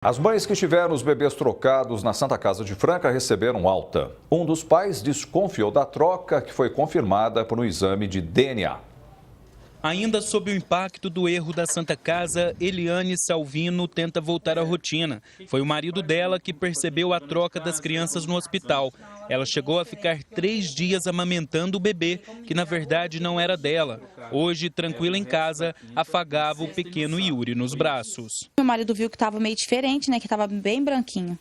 As mães que tiveram os bebês trocados na Santa Casa de Franca receberam alta. Um dos pais desconfiou da troca, que foi confirmada por um exame de DNA. Ainda sob o impacto do erro da Santa Casa, Eliane Salvino tenta voltar à rotina. Foi o marido dela que percebeu a troca das crianças no hospital. Ela chegou a ficar 3 dias amamentando o bebê, que na verdade não era dela. Hoje, tranquila em casa, afagava o pequeno Yuri nos braços. Meu marido viu que estava meio diferente, que estava bem branquinho.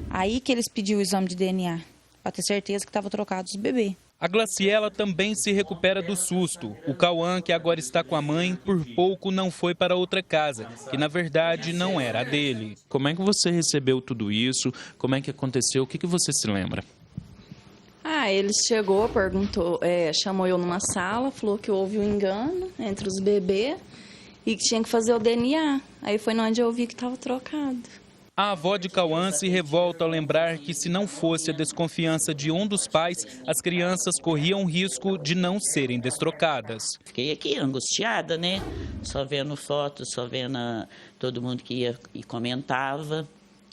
Aí que eles pediram o exame de DNA, para ter certeza que estava trocado os bebês. A Glaciela também se recupera do susto. O Cauã, que agora está com a mãe, por pouco não foi para outra casa, que na verdade não era a dele. Como é que você recebeu tudo isso? Como é que aconteceu? O que você se lembra? Ele chegou, perguntou, chamou eu numa sala, falou que houve um engano entre os bebês e que tinha que fazer o DNA. Aí foi onde eu vi que estava trocado. A avó de Cauã se revolta ao lembrar que, se não fosse a desconfiança de um dos pais, as crianças corriam risco de não serem destrocadas. Fiquei aqui angustiada, né? Só vendo fotos, só vendo todo mundo que ia e comentava.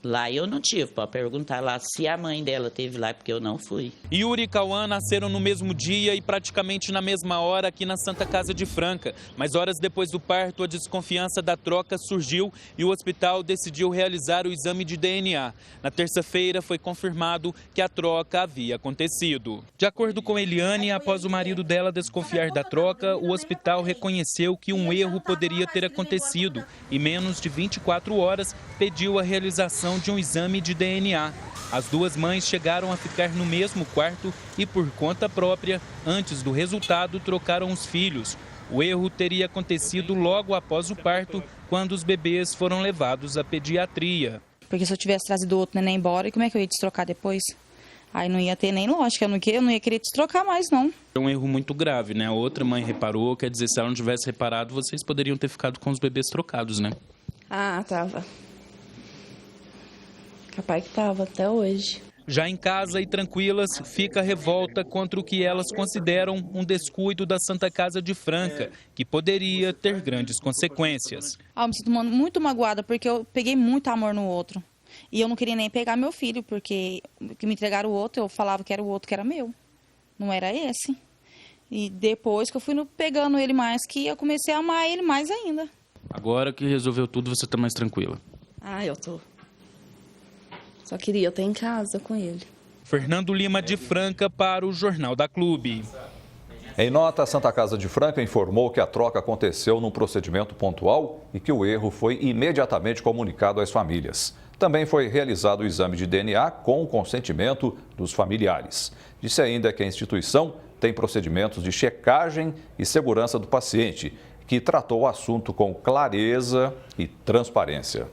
Lá eu não tive, pode perguntar lá se a mãe dela teve lá, porque eu não fui. Yuri e Cauã nasceram no mesmo dia e praticamente na mesma hora aqui na Santa Casa de Franca. Mas horas depois do parto, a desconfiança da troca surgiu e o hospital decidiu realizar o exame de DNA. Na terça-feira foi confirmado que a troca havia acontecido. De acordo com Eliane, após o marido dela desconfiar da troca, o hospital reconheceu que um erro poderia ter acontecido e, menos de 24 horas, pediu a realização de um exame de DNA. As duas mães chegaram a ficar no mesmo quarto e, por conta própria, antes do resultado, trocaram os filhos. O erro teria acontecido logo após o parto, quando os bebês foram levados à pediatria. Porque se eu tivesse trazido outro neném embora, como é que eu ia destrocar depois? Aí não ia ter nem lógica, eu não ia querer destrocar mais, não. É um erro muito grave, né? A outra mãe reparou, quer dizer, se ela não tivesse reparado, vocês poderiam ter ficado com os bebês trocados, né? Tava. Capaz que tava até hoje. Já em casa e tranquilas, fica a revolta contra o que elas consideram um descuido da Santa Casa de Franca, que poderia ter grandes consequências. Eu me sinto muito magoada, porque eu peguei muito amor no outro. E eu não queria nem pegar meu filho, porque que me entregaram o outro, eu falava que era o outro que era meu. Não era esse. E depois que eu fui pegando ele mais, que eu comecei a amar ele mais ainda. Agora que resolveu tudo, você está mais tranquila? Eu tô. Só queria estar em casa com ele. Fernando Lima de Franca para o Jornal da Clube. Em nota, a Santa Casa de Franca informou que a troca aconteceu num procedimento pontual e que o erro foi imediatamente comunicado às famílias. Também foi realizado o exame de DNA com o consentimento dos familiares. Disse ainda que a instituição tem procedimentos de checagem e segurança do paciente, que tratou o assunto com clareza e transparência.